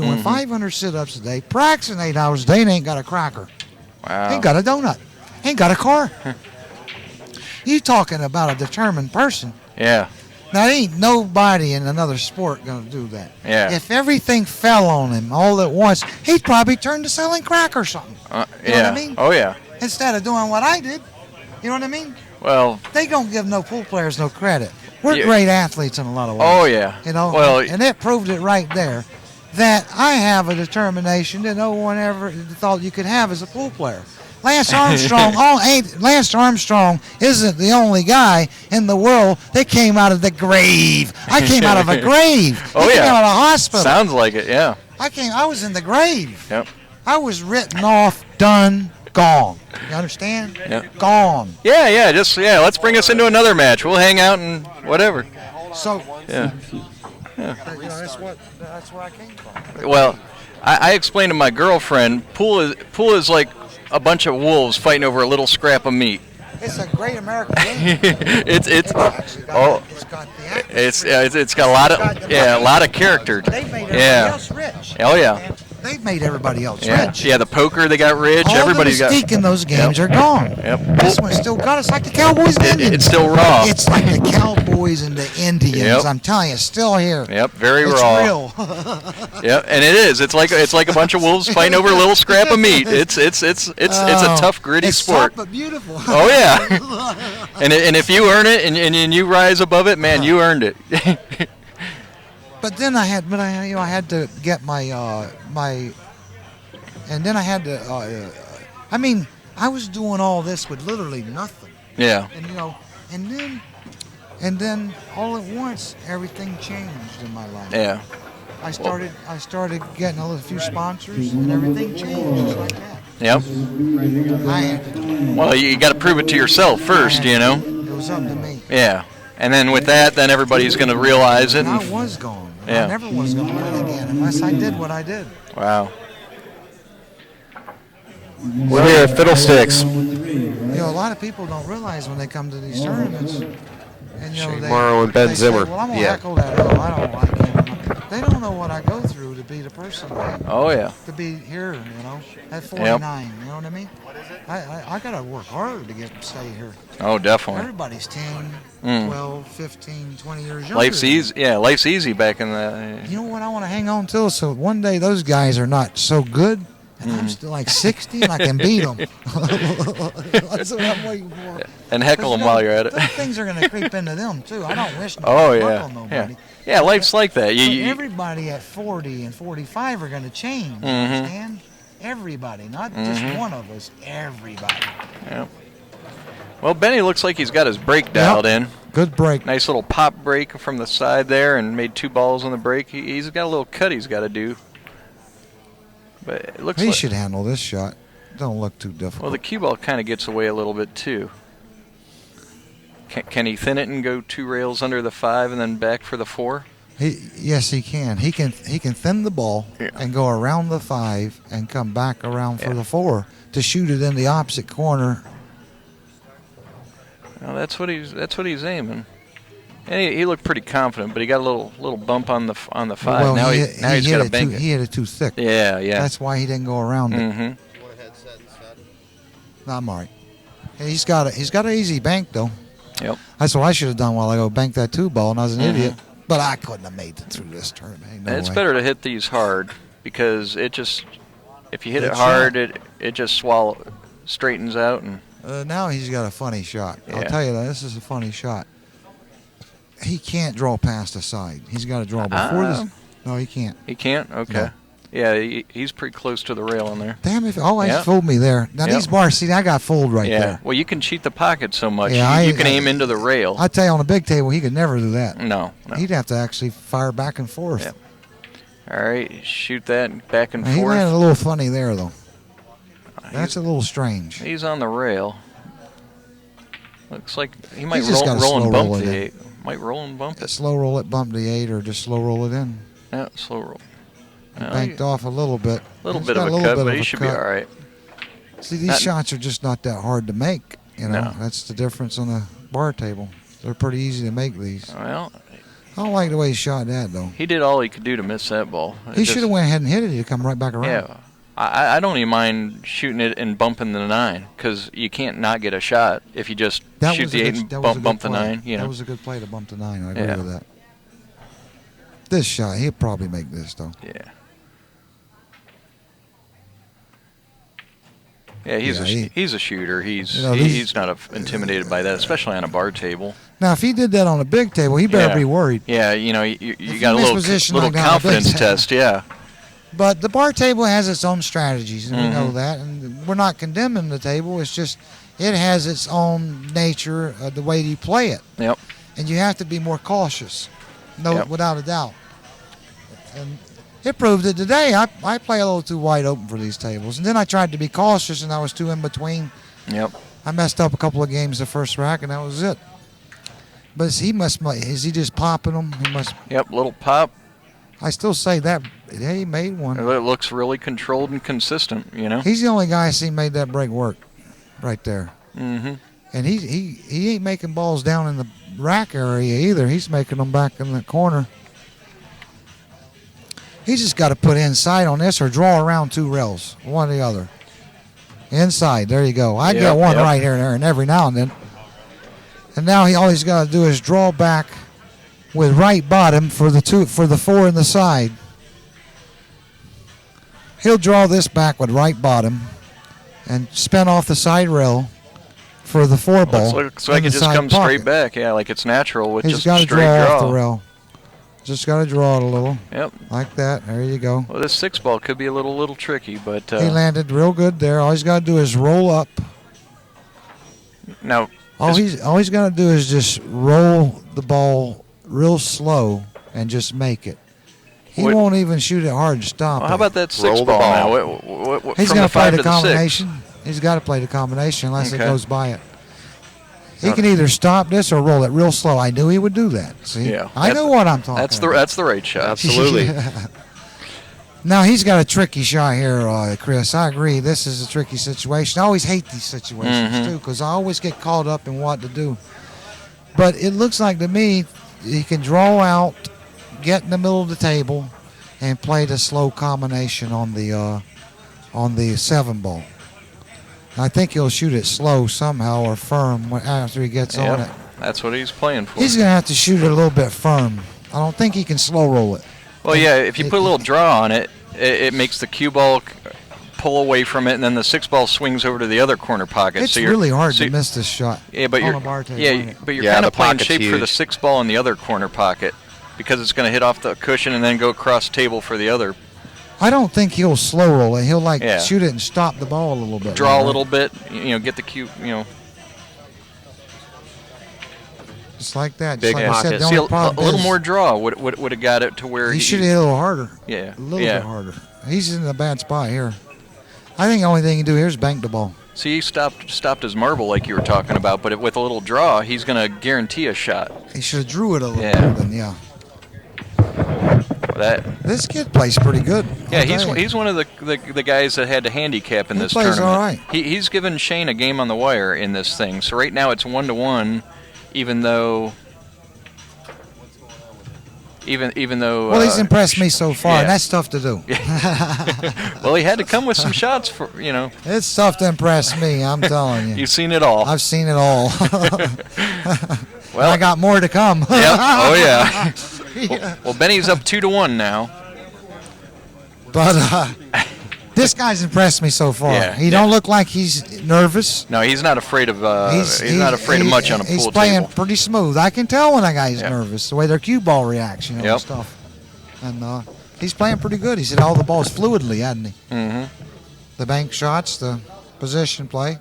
doing 500 sit-ups a day, practicing 8 hours a day, and ain't got a cracker. Wow. Ain't got a donut. Ain't got a car. You talking about a determined person. Yeah. Now, ain't nobody in another sport going to do that. Yeah. If everything fell on him all at once, he'd probably turn to selling crack or something. You know what I mean? Oh, yeah. Instead of doing what I did. You know what I mean? Well, they don't give no pool players no credit. We're great athletes in a lot of ways. Oh, yeah. You know, well, and it proved it right there that I have a determination that no one ever thought you could have as a pool player. Lance Armstrong isn't the only guy in the world that came out of the grave. I came out of a grave. Oh, I came out of a hospital. Sounds like it, yeah. I was in the grave. Yep. I was written off, done, gone. You understand? Yep. Gone. Yeah. Let's bring us into another match. We'll hang out and whatever. So. Yeah. That's where I came from. Well, I explained to my girlfriend, pool is like a bunch of wolves fighting over a little scrap of meat. It's a great American game. it's got a lot of character. They made everybody else rich. Oh yeah. They made everybody else rich. Yeah, the poker they got rich. All Everybody's the mystique in those games are gone. Yep. This one still got us like the Cowboys and Indians. It's still raw. It's like the Cowboys and the Indians. Yep. I'm telling you, it's still here. Yep, very it's raw. Real. Yep, and it is. It's like a bunch of wolves fighting over a little scrap of meat. It's a tough, gritty sport. Tough but beautiful. Oh yeah. and if you earn it and you rise above it, man, you earned it. But then I had to get and then I had to, I was doing all this with literally nothing. Yeah. And then all at once, everything changed in my life. Yeah. I started getting a few sponsors, and everything changed just like that. Yep. Well, you got to prove it to yourself first, you know. It was up to me. Yeah. And then with that, then everybody's going to realize it. I was gone. Yeah. I never was going to win again unless I did what I did. Wow. We're here at Fiddlesticks. A lot of people don't realize when they come to these tournaments. And, Morrow and Ben Zimmer. Say, well, I'm going to heckle that hill. I don't like him. They don't know what I go through to be the person I am. Oh, yeah. To be here, at 49. Yep. You know what I mean? I got to work hard to stay here. Oh, definitely. Everybody's 10, 12, 15, 20 years younger. Life's easy. Yeah, life's easy back in the... You know what I want to hang on to? So one day those guys are not so good. And I'm still like 60, and I can beat them. That's what I'm waiting for. And heckle them while you're at it. Those things are going to creep into them, too. I don't wish nobody on nobody. Yeah, life's like that. Everybody at 40 and 45 are going to change, you understand? Everybody, not just one of us. Everybody. Yeah. Well, Benny looks like he's got his brake dialed in. Good break. Nice little pop break from the side there and made 2 balls on the break. He's got a little cut he's got to do. But it looks he should handle this shot. Don't look too difficult. Well, the cue ball kind of gets away a little bit too. Can he thin it and go 2 rails under the 5 and then back for the 4? Yes, he can. He can thin the ball and go around the 5 and come back around for the 4 to shoot it in the opposite corner. Well, that's what he's aiming. And he looked pretty confident, but he got a little bump on the 5. Well, now he's got to bank it. He hit it too thick. Yeah. That's why he didn't go around it. You want a headset instead? No, I'm all right. He's got an easy bank though. Yep. That's what I should have done while ago. Banked that 2 ball, and I was an idiot. But I couldn't have made it through this tournament. No it's way. better to hit these hard because if you hit it hard, it just straightens out and. Now he's got a funny shot. Yeah. I'll tell you that this is a funny shot. He can't draw past the side. He's got to draw before this. No, he can't. He can't? Okay. No. Yeah, he's pretty close to the rail in there. Damn it. Oh, he fooled me there. Now, these bars, see, I got fooled right there. Well, you can cheat the pocket so much. Yeah, you can aim into the rail. I tell you, on a big table, he could never do that. No. He'd have to actually fire back and forth. Yeah. All right, shoot that back and forth. He landed a little funny there, though. That's a little strange. He's on the rail. Looks like he might roll and bump the 8. Might roll and bump it. Slow roll it, bump the 8, or just slow roll it in. Yeah, slow roll. Banked off a little bit. A little bit of a cut, but he should be all right. See, these shots are just not that hard to make. That's the difference on the bar table. They're pretty easy to make these. Well, I don't like the way he shot that, though. He did all he could do to miss that ball. He should have went ahead and hit it. He'd come right back around. Yeah. I don't even mind shooting it and bumping the 9 because you can't not get a shot if you just shoot the 8 and bump the 9. You know? That was a good play to bump the 9. I agree Yeah. with that. This shot, he'll probably make this, though. Yeah. Yeah, he's a shooter. He's not intimidated by that, especially on a bar table. Now, if he did that on a big table, he better be worried. Yeah, you got a little confidence test. Yeah. But the bar table has its own strategies, and we Mm-hmm. know that. And we're not condemning the table. It's just it has its own nature, the way you play it. Yep. And you have to be more cautious, without a doubt. And it proved it today. I play a little too wide open for these tables. And then I tried to be cautious, and I was too in between. Yep. I messed up a couple of games the first rack, and that was it. But is he just popping them? He must. Yep, little pop. I still say that. Yeah, he made one. It looks really controlled and consistent, you know? He's the only guy I see made that break work right there. Mm-hmm. And he ain't making balls down in the rack area either. He's making them back in the corner. He's just got to put inside on this or draw around 2 rails, one or the other. Inside, there you go. I get one right here and there, and every now and then. And now all he's got to do is draw back with right bottom for the 4 in the side. He'll draw this back with right bottom and spin off the side rail for the 4 ball. Looks like it just comes straight back, like it's natural with just a straight draw. draw. Off the rail. Just got to draw it a little. Yep. Like that. There you go. Well, this 6 ball could be a little tricky, but he landed real good there. All he's got to do is roll up. Now, all he's got to do is just roll the ball real slow and just make it. He won't even shoot it hard to stop. How about that 6 ball now? He's going to play the combination. He's got to play the combination unless it goes by it. He can either stop this or roll it real slow. I knew he would do that. See? Yeah. I know what I'm talking about. That's the right shot. Absolutely. Now, he's got a tricky shot here, Chris. I agree. This is a tricky situation. I always hate these situations, too, because I always get caught up in what to do. But it looks like to me he can draw out, get in the middle of the table, and play the slow combination on the 7 ball. I think he'll shoot it slow somehow or firm after he gets on it. That's what he's playing for. He's going to have to shoot it a little bit firm. I don't think he can slow roll it. Well, yeah, if you put a little draw on it, it makes the cue ball pull away from it, and then the 6 ball swings over to the other corner pocket. It's really hard to miss this shot. Yeah, but on a bar table, you're kind of playing shape for the 6 ball in the other corner pocket because it's going to hit off the cushion and then go across table for the other. I don't think he'll slow roll it. He'll shoot it and stop the ball a little bit. Draw a little bit, get the cue, Just like that. Big like I said, See, a little more draw would have got it to where he should hit a little harder. Yeah. A little bit harder. He's in a bad spot here. I think the only thing he can do here is bank the ball. See, he stopped his marble like you were talking about, but with a little draw, he's going to guarantee a shot. He should have drew it a little better than, This kid plays pretty good. Yeah, he's one of the guys that had to handicap in this tournament. He plays all right. He's given Shane a game on the wire in this thing. So right now it's 1-1, even though. Well, he's impressed me so far, and that's tough to do. Well, he had to come with some shots for It's tough to impress me. I'm telling you. You've seen it all. I've seen it all. Well, I got more to come. Yep. Oh yeah. Well, Benny's up 2-1 now. But this guy's impressed me so far. Yeah, he don't look like he's nervous. No, he's not afraid of. He's not afraid of much on a pool table. He's playing pretty smooth. I can tell when a guy's nervous the way their cue ball reacts, and stuff. And he's playing pretty good. He's hit all the balls fluidly, hasn't he? Mm-hmm. The bank shots, the position play,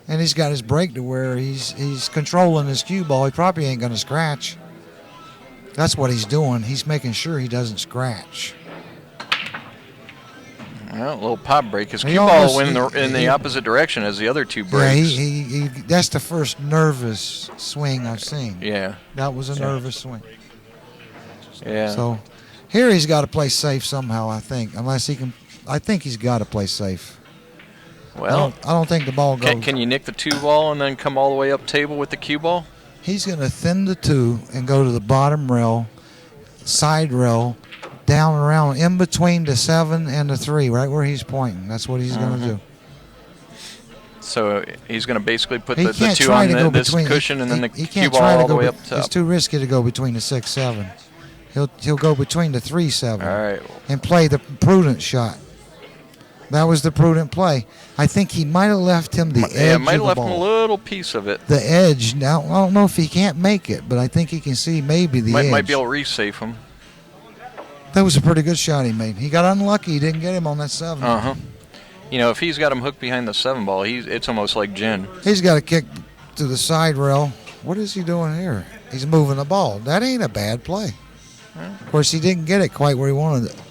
and he's got his break to where he's controlling his cue ball. He probably ain't going to scratch. That's what he's doing. He's making sure he doesn't scratch. Well, a little pop break. His cue ball went in the opposite direction as the other 2 breaks. Yeah, that's the first nervous swing I've seen. Yeah. That was a nervous swing. Yeah. So here he's got to play safe somehow, I think. Unless he can. I think he's got to play safe. Well, I don't think the ball goes. Can you nick the 2 ball and then come all the way up table with the cue ball? He's going to thin the 2 and go to the bottom rail, side rail, down around in between the 7 and the 3, right where he's pointing. That's what he's going to do. So he's going to basically put He the can't 2 try on to go this between. cushion and then the he cue can't ball try to all the go way be- up top. It's too risky to go between the 6-7. He'll go between the 3-7 All right. and play the prudent shot. That was the prudent play. I think he might have left him the edge Yeah, might of have the left him a ball. little piece of it. The edge. Now, I don't know if he can't make it, but I think he can see maybe the edge. Might be able to resafe him. That was a pretty good shot he made. He got unlucky. He didn't get him on that 7. Uh-huh. You know, if he's got him hooked behind the 7 ball, it's almost like gin. He's got to kick to the side rail. What is he doing here? He's moving the ball. That ain't a bad play. Of course, he didn't get it quite where he wanted it.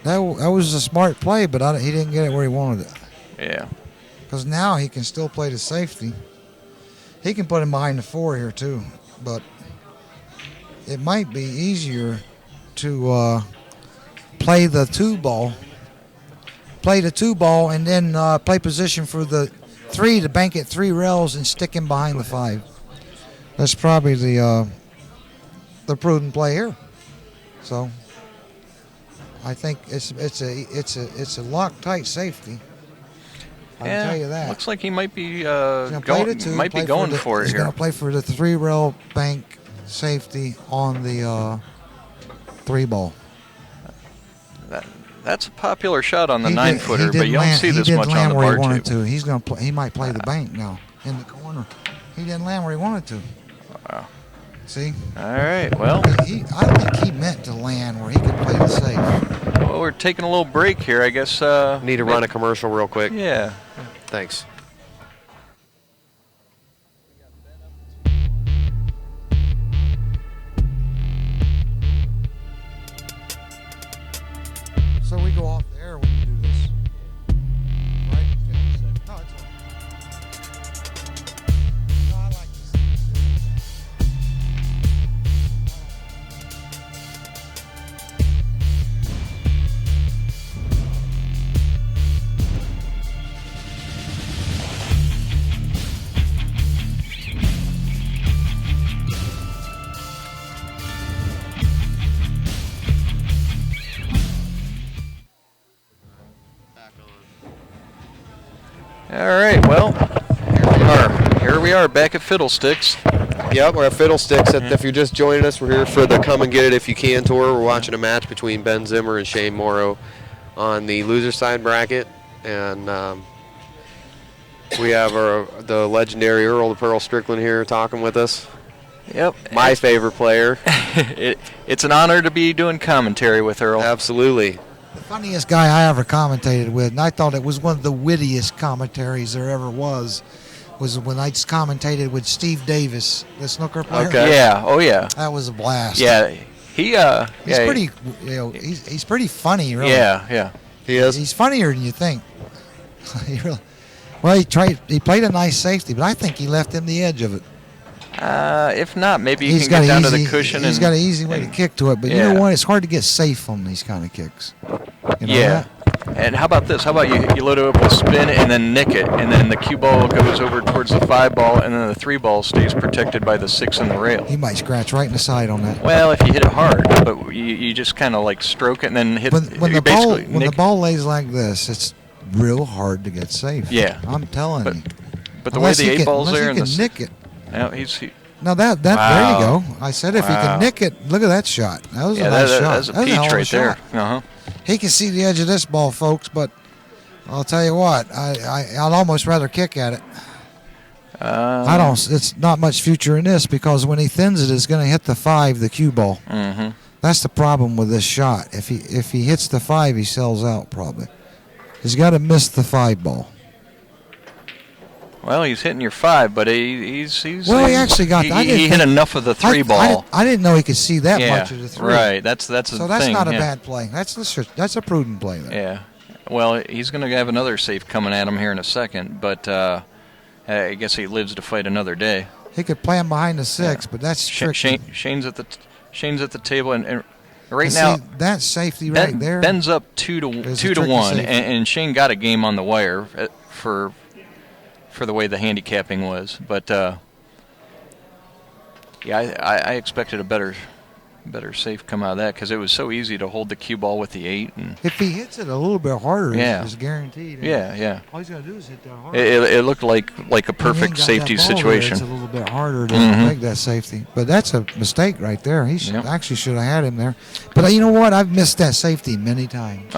That was a smart play, but he didn't get it where he wanted it. Yeah. Because now he can still play the safety. He can put him behind the 4 here, too. But it might be easier to play the 2 ball. Play the 2 ball and then play position for the 3 to bank it 3 rails and stick him behind the 5. That's probably the prudent play here. So I think it's a Loctite safety. I can tell you that. Looks like he might be going for it He's here. going to play for the 3 rail bank safety on the 3 ball. That's a popular shot on the 9-footer, but you don't see this much on the land where bar he wanted table. to. He's going to play. He might play the bank now in the corner. He didn't land where he wanted to. Wow. See? All right. Well, I think he meant to land where he could play the safe. well, we're taking a little break here, I guess. Need to run a commercial real quick. Yeah. Thanks. So we go off the air when you do this. Right? Yeah. No, it's okay. No, I like this. All right. Well, here we are back at Fiddlesticks. Yep, we're at Fiddlesticks. If you're just joining us, we're here for the Come and Get It If You Can tour. We're watching a match between Ben Zimmer and Shane Morrow on the loser side bracket. And we have the legendary Earl the Pearl Strickland here talking with us. Yep. My favorite player. It's an honor to be doing commentary with Earl. Absolutely. The funniest guy I ever commentated with, and I thought it was one of the wittiest commentaries there ever was when I commentated with Steve Davis, the snooker player. Okay. Yeah. Oh, yeah. That was a blast. Yeah. He's pretty, he's pretty funny, really. Yeah. He is. He's funnier than you think. Well, he played a nice safety, but I think he left him the edge of it. If not, maybe you He's can get down got to the cushion. He's got an easy way to kick to it, but you know what? It's hard to get safe on these kind of kicks. You know that? And how about this? How about you load it up with spin and then nick it, and then the cue ball goes over towards the 5 ball, and then the 3 ball stays protected by the 6 and the rail. He might scratch right in the side on that. Well, if you hit it hard, but you just kind of like stroke it and then hit. When the ball lays like this, it's real hard to get safe. Yeah. I'm telling you. But the way the 8 ball's there, and nick it. Now Now that Wow. there you go. I said if he can nick it, look at that shot. That was a nice shot. That's a peach right there. Shot. He can see the edge of this ball, folks, but I'll tell you what, I'd almost rather kick at it. I don't. It's not much future in this because when he thins it, it's going to hit the 5, the cue ball. Mm-hmm. That's the problem with this shot. If he hits the 5, he sells out probably. He's got to miss the 5 ball. Well, he's hitting your 5, but he's Well, he actually got. He hit enough of the 3 ball. I didn't know he could see that much of the 3. Right. That's the thing. So that's not a bad play. That's a prudent play there. Yeah. Well, he's going to have another safe coming at him here in a second, but I guess he lives to fight another day. He could play him behind the 6, but that's tricky. Shane's at the table, and right See, now that safety right there. Ben's up 2-1, and Shane got a game on the wire for the way the handicapping was, but Yeah, I expected a better safe come out of that because it was so easy to hold the cue ball with the 8. And If he hits it a little bit harder, Yeah. it's guaranteed. yeah. All he's got to do is hit that harder. It looked like a When he ain't perfect got safety that ball there, situation. it's a little bit harder to Mhm. make that safety. But that's a mistake right there. He Yep. actually should have had him there. But you know what? I've missed that safety many times.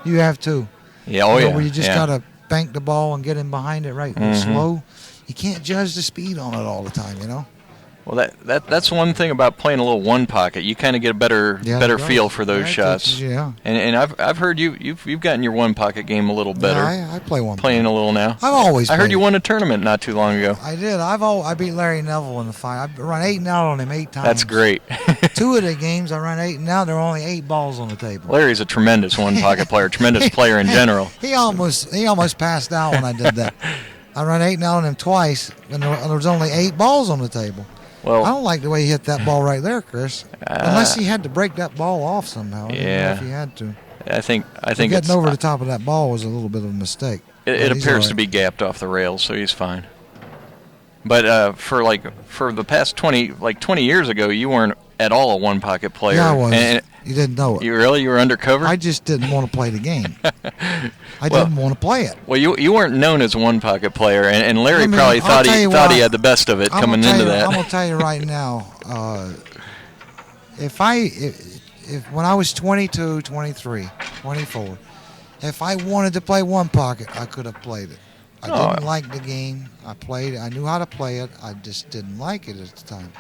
You have too. Yeah, oh You know, yeah. where you just yeah. got to bank the ball and get him behind it right Mhm. slow. You can't judge the speed on it all the time, you know? Well, that's one thing about playing a little one pocket. You kind of get a better Yeah, better it does. feel for those Yeah, it shots. teaches you, yeah. And I've heard you've gotten your one pocket game a little better. Yeah, I play one. Playing a little now. I've always I heard played you it. won a tournament not too long ago. I did. I beat Larry Neville in the fight. I've run 8 and out on him 8 times. That's great. 2 of the games I run 8 and out. There are only 8 balls on the table. Larry's a tremendous one pocket player, tremendous player in general. He almost passed out when I did that. I run 8 and out on him twice, and there was only 8 balls on the table. Well, I don't like the way he hit that ball right there, Chris. Unless he had to break that ball off somehow. I don't know Yeah. if he had to. I think Getting it's over the top of that ball was a little bit of a mistake. it But he's appears all to right. be gapped off the rails, so he's fine. But for the past 20 years ago, you weren't at all a one pocket player. Yeah, I was. And You didn't know it. you were undercover. I just didn't want to play the game. I Well- didn't want to play it. Well, you weren't known as a one pocket player, and Larry I mean, probably I'll thought tell he you thought he what, had the best of it coming into that. I'm gonna tell you right now. If when I was 22, 23, 24, if I wanted to play one pocket, I could have played it. I Oh. didn't like the game. I played it. I knew how to play it. I just didn't like it at the time.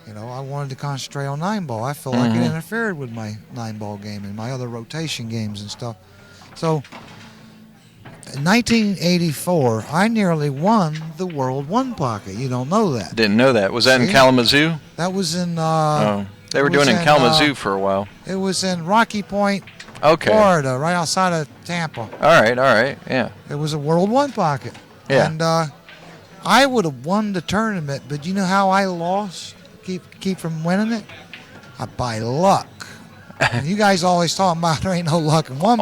You know, I wanted to concentrate on 9-ball. I felt like it interfered with my 9-ball game and my other rotation games and stuff. So, in 1984, I nearly won the World One Pocket. You don't know that. Didn't know that. Was that in See? Kalamazoo? That was in. They were it doing was it in in, Kalamazoo for a while. It was in Rocky Point, Okay. Florida, right outside of Tampa. All right. Yeah. It was a World One Pocket. Yeah. And I would have won the tournament, but you know how I lost? Keep from winning it? By luck. And you guys always talking about there ain't no luck in one